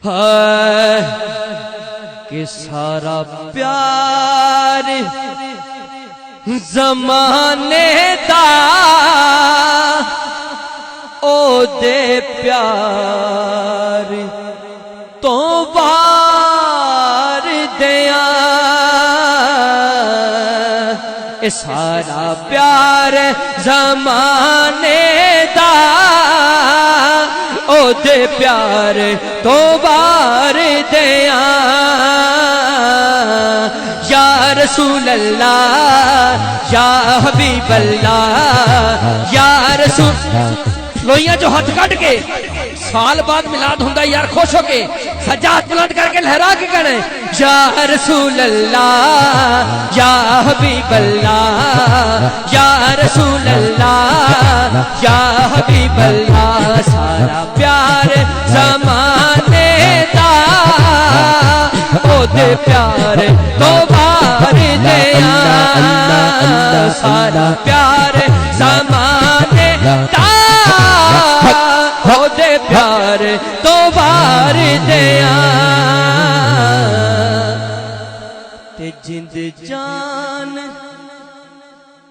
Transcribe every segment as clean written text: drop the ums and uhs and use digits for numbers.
है कि सारा प्यार ज़माने दा ओ दे प्यार तो वार दिया। ए सारा प्यार ज़माने दा ओ दे प्यार तो वार दिया। या रसूल अल्लाह या हबीब अल्लाह या रसूल। लोइया जो हाथ काट के साल बाद मिलाद हुंदा यार खुश होके सजा हाथ बुलंद करके लहरा के कहना या रसूल अल्लाह या हबीब अल्लाह या रसूल अल्लाह या हबीब अल्लाह। सारा प्यार ज़माने दा ओ दे प्यार तो वार दिया। सारा प्यार ज़माने दा ओ दे प्यार तो वार दिया। ते जिंद जान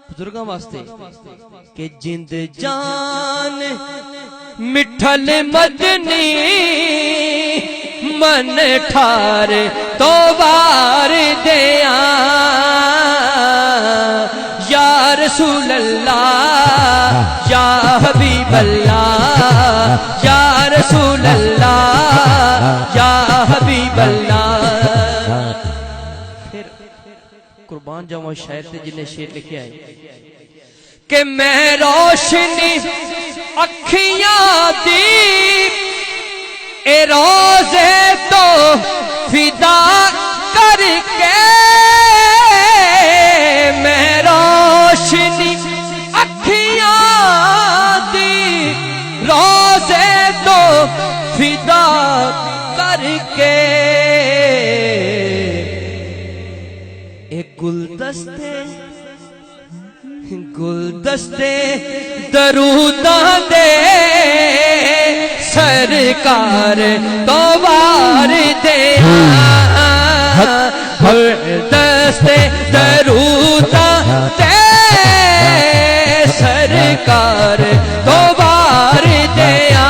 बुजुर्गों वास्ते के जिंद जान मिठल मदनी मन ठार तो वार दिया। या रसूल अल्लाह या हबीब अल्लाह या रसूल अल्लाह या हबीब अल्लाह। फिर कुर्बान जावा शायर से जिन्हें शेर लिखे आए कि मैं रोशनी अखियां दी ए रोज़े तो फिदा करके। मैं रोशनी अखियां दी रोज़े तो फिदा करके। एक गुलदस्ते गुलदस्ते दरूदा दे सरकार तो वार दिया। गुलदस्ते दरूदा दे सरकार तो वार दिया।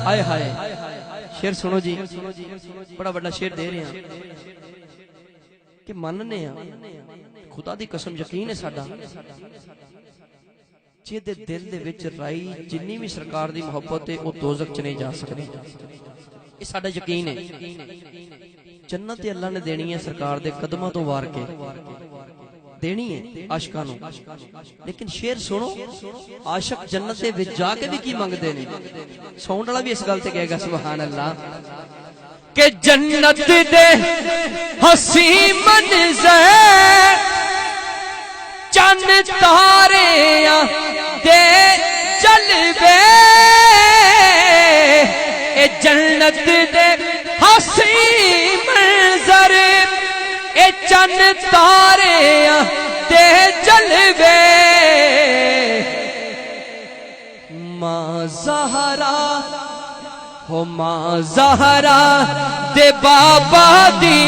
हाय हाय शेर सुनो जी, बड़ा बड़ा शेर दे रहे हैं कि मानने खुदा दी कसम यकीन है साडा जिहदे दिल दे विच राई जिन्नी भी सरकार दी मोहब्बत है वो दोज़ख च नहीं जा सकती। ये साडा यकीन है जन्नत अल्लाह ने देनी है सरकार दे कदमां तो वार के देनी है आशिकां नूं। लेकिन शेर सुनो आशिक जन्नत दे विच जाके भी की मंगदे ने। सौण वाला भी इस गल ते कहेगा सुभान अल्लाह के जन्नत दे हसी मंज़र चन तारे दे जलवे। ए जन्नत दे हसी मंज़र ए चन तारे दे जलवे। मां ज़हरा हो मां ज़हरा दे बाबा दी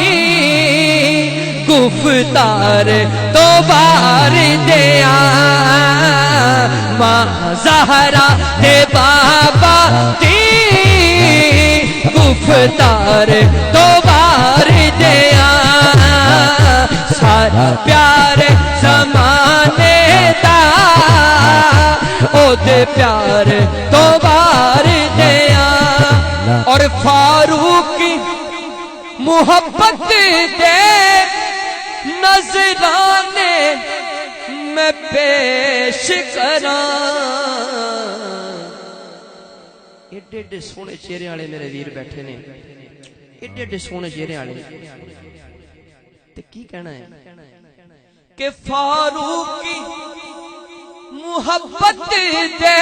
गुफ्तार तो वार दिया। मां ज़हरा दे बाबा दी गुफ्तार तो वार दिया। सारा प्यार ज़माने दा ओ दे प्यार तो वार दिया। और फारूक की मोहब्बत दे नजराने मैं पेश करा। एडे एडे सोहने चेहरे वाले मेरे वीर बैठे ने, एडे एडे सोहने चेहरे वाले ते की कहना है कि फारूक की मोहब्बत दे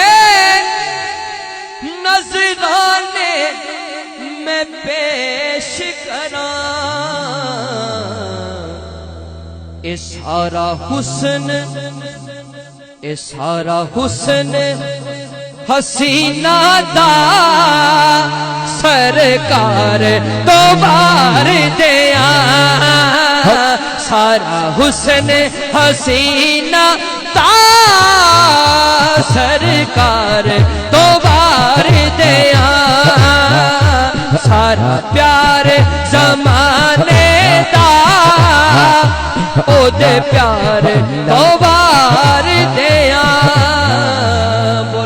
नजराने मैं पेश करा। ए सारा हुस्न हसीना दा सरकार तो बार दिया सारा हुस्न हसीना ता सरकार तो बार दिया सारा प्यार जमाने दा ओदे प्यार तो बार